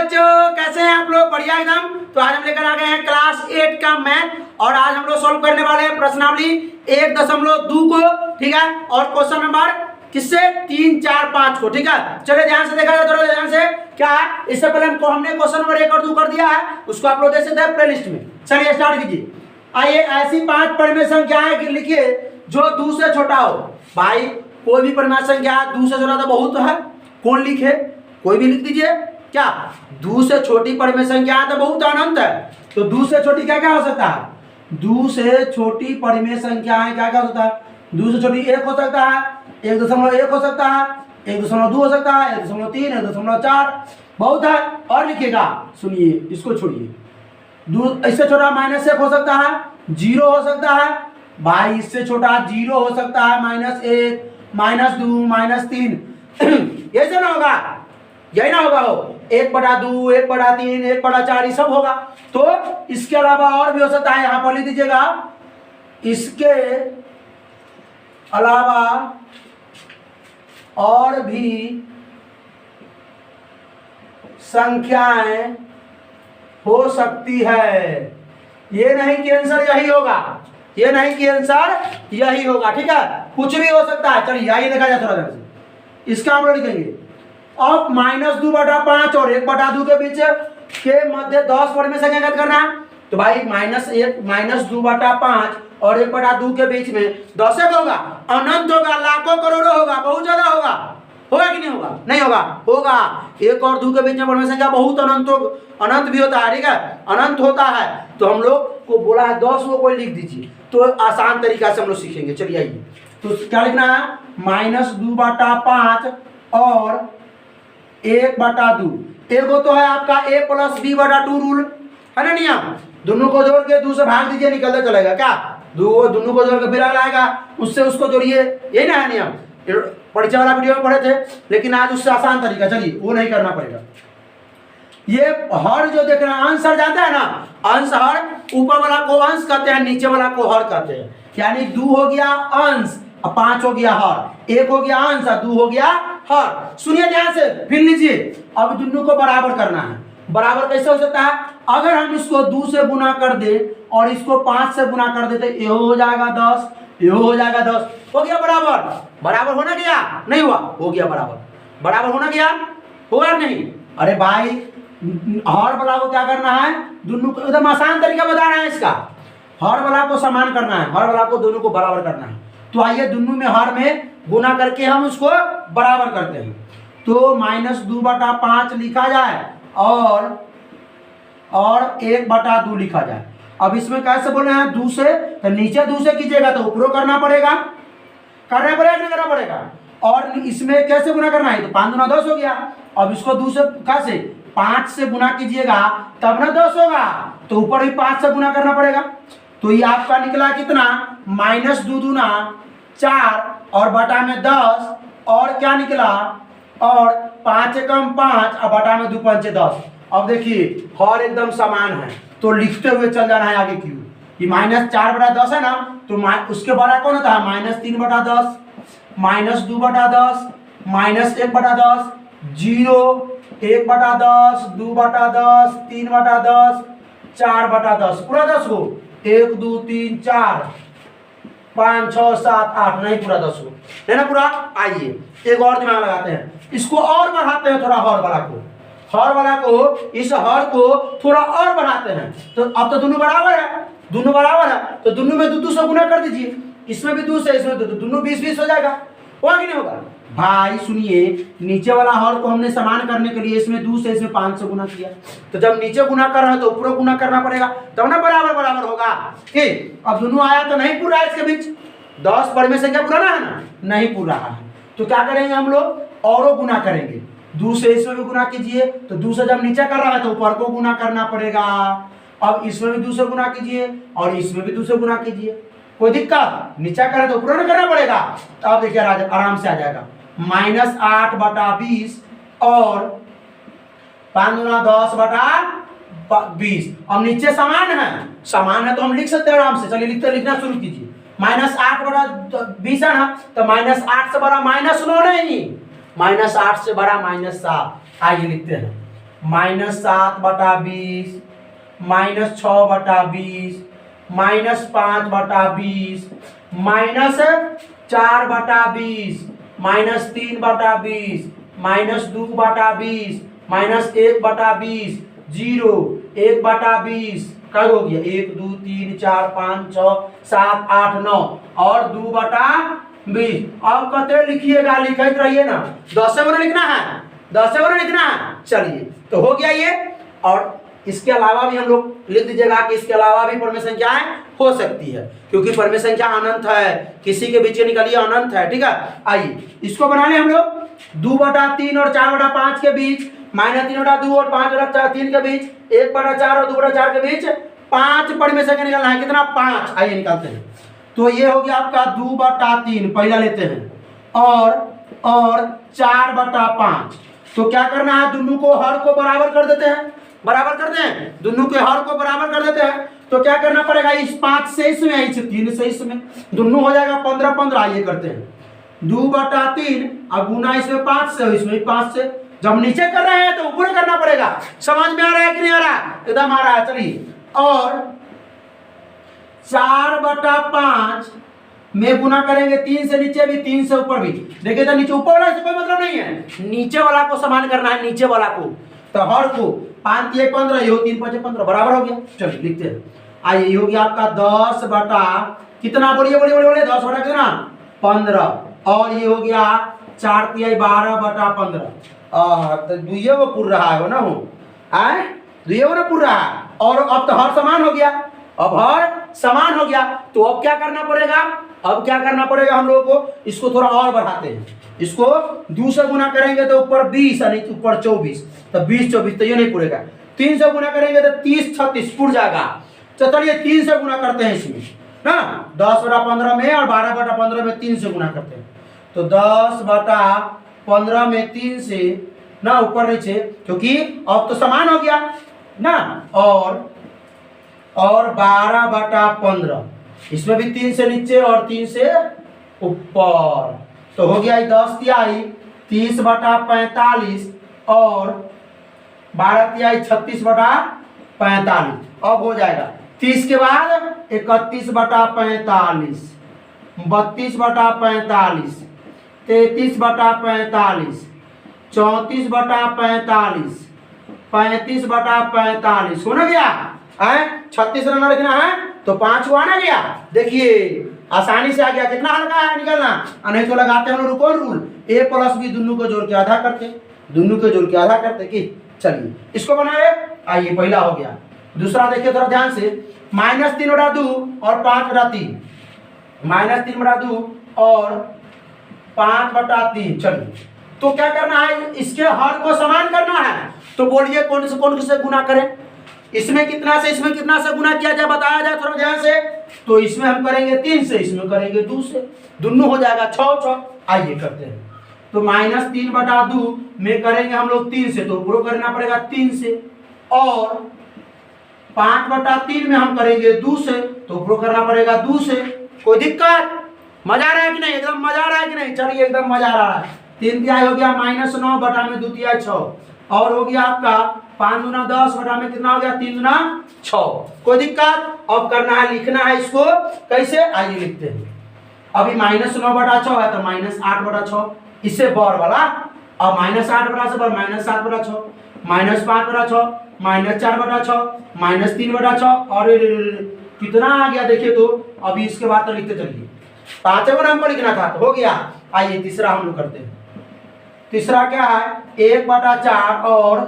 बच्चों, कैसे हैं आप लोग? बढ़िया एकदम। तो आज हम लेकर आ गए हैं क्लास 8 का मैथ और आज हम लोग सॉल्व करने वाले हैं प्रश्नावली 1.2 को, ठीक है। और क्वेश्चन नंबर किससे 3, 4, 5 को, ठीक है। चलिए ध्यान से देखा जाए, थोड़ा ध्यान से। क्या है, इससे पहले हमने क्वेश्चन नंबर 1 और 2 कर दिया है, उसको आप लोग देख सकते हैं प्लेलिस्ट में। चलिए स्टार्ट कीजिए। आइए, ऐसी 5 परिमेय संख्याएं लिखिए जो 2 से छोटा हो। भाई कोई भी परिमेय संख्या 2 से छोटा तो बहुत है, कौन लिखे? कोई भी लिख दीजिए। क्या 2 से छोटी परिमेय संख्या तो बहुत अनंत है, तो 2 से छोटी क्या क्या हो सकता है? 2 से छोटी परिमेय संख्याएं क्या क्या हो सकता है? 2 से छोटी 1 हो सकता है, 1.1 हो सकता है, 1.2 हो सकता है, 1.3, 1.4 बहुत है। और लिखिएगा, सुनिए इसको छोड़िए। इससे छोटा -1 हो सकता है, 0 हो सकता है। भाई इससे छोटा 0 हो सकता है, -1, -2, -3 ये सब ना होगा, यही ना होगा। हो 1/2, 1/3, 1/4 ये सब होगा। तो इसके अलावा और भी हो सकता है, यहां पर लिख दीजिएगा। इसके अलावा और भी संख्याएं हो सकती है। ये नहीं कि आंसर यही होगा, ये नहीं कि आंसर यही होगा, ठीक है। कुछ भी हो सकता है। चलिए आइए देखा जाए थोड़ा ध्यान से। इसका हम लोग लिखेंगे अब -2/5 और 1/2 के बीच के मध्य 10 परिमेय संख्या ज्ञात करना है। तो भाई -2/5 और 1/2 के बीच में 10 होगा, अनंत होगा, लाखों करोड़ों होगा, बहुत ज्यादा होगा। होगा कि नहीं होगा? नहीं होगा, होगा। 1 और 2 के बीच में परिमेय संख्या बहुत अनंत भी होता है, ठीक है, अनंत होता है। तो हम लोग को बोला है 10 को कोई लिख दीजिए, तो आसान तरीका से हम लोग सीखेंगे। चलिए आइए, तो क्या लिखना है? -2/5 और 1/2। एगो तो है आपका a + b/2 रूल, है ना नियम। दोनों को जोड़ के 2 से भाग दीजिए, निकलता चलेगा। क्या दोनों को जोड़ के फिर आएगा, उससे उसको जोड़िए, यही ना है नियम। परिचय वाला वीडियो में पढ़े थे, लेकिन आज उससे आसान तरीका, चलिए वो नहीं करना पड़ेगा। ये हर जो देख रहे हैं, अंश हर जानते हैं ना, अंश हर, ऊपर वाला को अंश कहते हैं, नीचे वाला को हर कहते हैं। यानी 2 हो गया अंश और 5 हो गया हर, 1 हो गया अंश और 2 हो गया हर। सुनिए ध्यान से, फिर लीजिए। अब दोनों को बराबर करना है। बराबर कैसे हो सकता है? अगर हम इसको 2 से गुना कर दे और इसको 5 से गुना कर देते, ये हो जाएगा 10, ये हो जाएगा 10, हो गया बराबर। बराबर होना गया? नहीं हुआ, हो गया बराबर। बराबर होना गया, होगा नहीं? अरे भाई हर वाला को क्या करना है? दोनों को एकदम आसान तरीका बता रहे हैं इसका। हर वाला को समान करना है, हर वाला को दोनों को बराबर करना है। तो आइए दोनों में हर में गुना करके हम उसको बराबर करते हैं। तो -2/5 लिखा जाए और 1/2 लिखा जाए। अब इसमें कैसे बोले हैं? 2 से, तो नीचे 2 से कीजिएगा तो ऊपर करना पड़ेगा, करना पड़ेगा नहीं करना पड़ेगा। और इसमें कैसे गुना करना है? तो 5 × 10 हो गया। अब इसको 2 से कैसे 5 से गुना कीजिएगा तब ना 10 होगा, तो ऊपर भी 5 से गुना करना पड़ेगा। तो ये आपका निकला कितना? -2 दूना 4 और बटा में 10, और क्या निकला? और 5 एकम 5 और बटा में 2 पंचे 10। अब देखिए हर एकदम समान है, तो लिखते हुए चल जाना है आगे। क्यों? ये -4/10 है ना, तो उसके बड़ा कौन होता है? -3/10, -2/10, -1/10, 0, 1/10, 2/10, 3/10, 4/10, पूरा 10 हो। 1, 2, 3, 4, 5, 6, 7, 8, नहीं पूरा 10 हो, है ना पूरा। आइए एक और दिमाग लगाते हैं, इसको और बढ़ाते हैं थोड़ा। हर वाला को, हर वाला को, इस हर को थोड़ा और बढ़ाते हैं। तो अब तो दोनों बराबर है, दोनों बराबर है, तो दोनों में 2 से गुना कर दीजिए। इसमें भी 2 से, इसमें 2, दोनों 20-20 हो जाएगा। होगा कि नहीं होगा? भाई सुनिए, नीचे वाला हर को हमने समान करने के लिए इसमें 2 से, इसमें 5 से गुना किया। तो जब नीचे गुना कर रहे हैं तो ऊपर गुना करना पड़ेगा, तब ना बराबर बराबर होगा। ठीक, अब दोनों आया तो नहीं पूरा इसके बीच, 10 परिमेय संख्या पूरा ना है ना, नहीं पूरा है। तो क्या करेंगे हम लोग? औरों गुना करेंगे। 2 से इसमें भी गुना कीजिए, तो 2 से जब नीचे कर रहा है तो ऊपर को गुना करना पड़ेगा। अब इसमें भी 2 से गुना कीजिए और इसमें भी 2 से गुना कीजिए। कोई दिक्कत? नीचा करे तो ऊपर करना पड़ेगा। तो अब देखिए आराम से आ जाएगा, -8/20 और 5 × 10/20। अब नीचे समान है तो हम लिख सकते हैं आराम से। चलिए लिखना शुरू कीजिए। -8/20 है ना, तो -8 से बड़ा -9 नहीं, -8 से बड़ा -7। आइए लिखते हैं -7/20 -6/20 -5/20 -4/20 -3/20 -2/20 -1/20 0 1/20 कब हो गया 1 2 3 4 5 6 7 8 9 और 2/20। अब कहते लिखिएगा, लिखते रहिए ना, 10 से गुना लिखना है, 10 से गुना लिखना है। चलिए तो हो गया ये। और इसके अलावा भी हम लोग लिख दीजिएगा कि इसके अलावा भी परमेय संख्याएं हो सकती है, क्योंकि परमेय संख्या अनंत है, किसी के बीच निकलिए अनंत है। ठीक है, आइए इसको बना ले हम लोग 2/3 और 4/5 के बीच, -3/2 और 5/3 के बीच, 1/4 और 2/4 के बीच 5 परमेय संख्या निकालना है। कितना 5, आइए निकालते हैं। तो ये हो गया आपका 2/3 पहला लेते हैं, और 4/5। तो क्या करना है, दोनों को हर को बराबर कर देते हैं, बराबर करते हैं, दोनों के हर को बराबर कर देते हैं। तो क्या करना पड़ेगा, इस 5 से इसमें, इस 3 से इसमें, दोनों हो जाएगा 15/15। ये करते हैं 2/3 अब गुना इसमें 5 से, इसमें 5 से। जब नीचे कर रहे हैं तो ऊपर करना पड़ेगा। समझ में आ रहा है कि नहीं आ रहा? एकदम आ रहा है। चलिए, और 4/5 में गुना करेंगे 3 से नीचे भी, 3 से ऊपर भी। देखिए तो नीचे ऊपर वाला से कोई मतलब नहीं है, नीचे वाला को समान करना है, नीचे वाला को। तो हर को 5 3 15, ये 3 5 15 बराबर हो गया। चलिए लिखते हैं। आइए ये हो गया आपका 10 बटा कितना, बोलिए बोलिए बोलिए, 10 बटा कितना 15। और ये हो गया 4 3 12/15। तो दुइये वो पुर रहा है वो ना, हो आए दुइये वो ना पुर रहा है। और अब तो हर समान हो गया, अब हर समान हो गया। तो अब क्या करना पड़ेगा, अब क्या करना पड़ेगा हम लोगों को, इसको थोड़ा और बढ़ाते हैं। इसको 2 से गुना करेंगे तो ऊपर 20 और ऊपर 24, तो 20 24 तो ये नहीं पूरेगा। 3 से गुना करेंगे तो 30 36 पुर जाएगा। तो चलिए 3 से गुना करते हैं इसमें ना, 10/15 में और 12/15 में 3 से गुना करते हैं। तो 10/15 में 3 से ना ऊपर नीचे, क्योंकि अब तो समान हो गया ना। और 12/15 इसमें भी 3 से नीचे और 3 से ऊपर। तो हो गया 10 तिहाई 30/45 और 12 तिहाई 36/45। अब हो जाएगा 30 के बाद 31/45, 32/45, 33/45, 34/45, 35/45 हो ना गया है। 36 रन लिखना है तो 5 हुआ ना गया। देखिए आसानी से आ गया, कितना हल्का है निकलना। नहीं तो लगाते हम लोग कौन रूल, a + b दोनों को जोड़ के आधा करते, दोनों को जोड़ के आधा करते कि। चलिए इसको बनाए। आइए पहला हो गया। दूसरा देखिए थोड़ा ध्यान से, -3/2 और 5/3, -3/2 और 5/3। चलिए तो क्या करना है, इसके हर को समान करना है। तो बोलिए कौन से गुना करें, इसमें कितना से इसमें कितना से गुना किया जाए, बताया जाए थोड़ा ध्यान से। तो इसमें हम करेंगे 3 से, इसमें करेंगे 2 से, दोनों हो जाएगा 6 6। आइए करते हैं। तो -3/2 में करेंगे हम लोग 3 से, तो ऊपर करना पड़ेगा 3 से। और 5/3 में हम करेंगे 2 से, तो ऊपर करना पड़ेगा 2 से। कोई दिक्कत, मजा आ रहा है कि नहीं, एकदम मजा आ रहा है कि नहीं? चलिए एकदम मजा आ रहा है। 3 तिहाई हो गया -9/2 तिहाई 6, और हो गया आपका 5 दूना 10 बटा में कितना हो गया 3 दूना 6। कोई दिक्कत? अब करना है, लिखना है इसको कैसे, आइए लिखते हैं। अभी -9/6 है तो -8/6, इससे बर वाला। अब -8/6 पर -7/6, -5/6, -4/6, -3/6, और कितना आ गया देखिए। तो अभी इसके बाद तो लिखते चलिए, 5 हमको लिखना था तो हो गया। आइए तीसरा हम लोग करते हैं। तीसरा क्या है, 1/4 और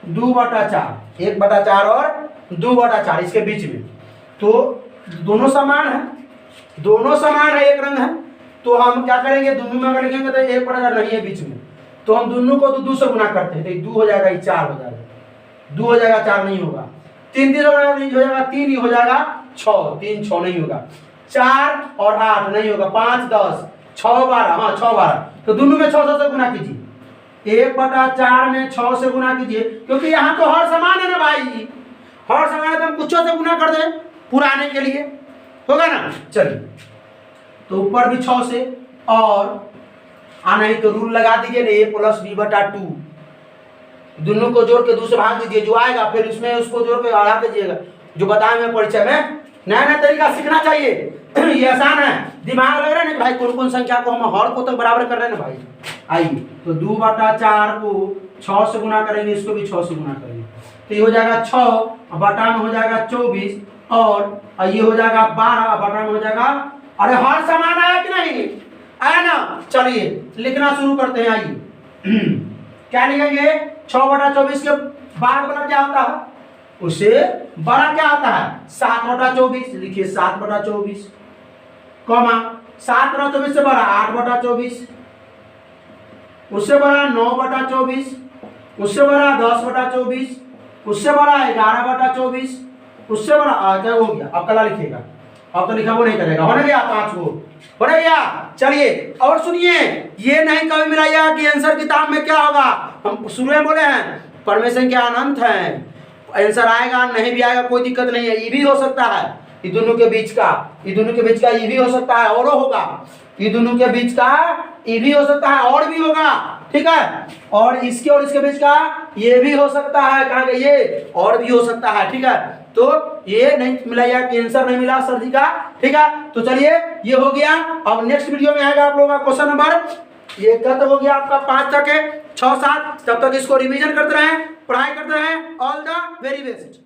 2/4, 1/4 और 2/4 इसके बीच में। तो दोनों समान है, दोनों समान है, एक रंग है। तो हम क्या करेंगे, दोनों में अगर लिखेंगे तो 1/4 नहीं है बीच में, तो हम दोनों को तो 2 से गुना करते हैं। तो 2 हो जाएगा, 4 हो जाएगा, 2 हो जाएगा 4 नहीं होगा, 3 3 हो जाएगा 3 ही हो जाएगा 6, 3 6 नहीं होगा, 4 और 8 नहीं होगा, 5 10 6 12, हाँ 6 12। तो दोनों में 6 से गुना कीजिए, 1/4 में 6 से गुना कीजिए, क्योंकि यहाँ तो हर समान है ना भाई, हर समान है तो हम कुछ से गुना कर दें पूरा आने के लिए, होगा ना। चलिए तो ऊपर भी 6 से, और आना ही तो रूल लगा दीजिए ना, a + b/2, दोनों को जोड़ के 2 से भाग दीजिए, जो आएगा फिर उसमें उसको जोड़ के बढ़ा दीजिएगा, जो बताया मैं परिचय में। नया नया तरीका सीखना चाहिए। ये आसान है, दिमाग लग रहा है ना भाई, कौन कौन संख्या को हम हर को तक बराबर कर रहे हैं ना भाई। आइए तो 2/4 को 6 से गुना करेंगे, इसको भी 6 से गुना करेंगे, तो ये हो जाएगा 6 बटा में हो जाएगा 24, और ये हो जाएगा 12 बटा में हो जाएगा। अरे हर समान आया कि नहीं आया ना? चलिए लिखना शुरू करते हैं। आइए क्या लिखेंगे? 6/24 के बाद वाला क्या होता है? उससे बड़ा क्या आता है? 7/24। लिखिए 7/24, कॉमा 7/24 से बड़ा 8/24, उससे बड़ा 9/24, उससे बड़ा 10/24, उससे बड़ा 11/24, उससे बड़ा क्या हो गया? अब कला लिखेगा, अब तो लिखा वो नहीं करेगा। होने गया 5 को, होने गया। चलिए और सुनिए, ये नहीं कभी मिलाइएगा कि आंसर किताब में क्या होगा। हम शुरू में बोले हैं परमेश्वर के अनंत है, आंसर आएगा नहीं भी आएगा कोई दिक्कत नहीं है। ये भी हो सकता है, ये दोनों के बीच का, ये दोनों के बीच का ये भी हो सकता है और होगा, ये दोनों के बीच का ये भी हो सकता है और भी होगा, ठीक है। और इसके बीच का ये भी हो सकता है, कहा गया ये और भी हो सकता है, ठीक है। तो ये नहीं मिला या आंसर नहीं मिला सर जी का, ठीक है। तो चलिए ये हो गया। अब नेक्स्ट वीडियो में आएगा आप लोगों का क्वेश्चन नंबर, ये खत्म हो गया आपका 5 तक है, 6 7। तब तक इसको रिवीजन करते रहें, पढ़ाई करते रहें। All the very best.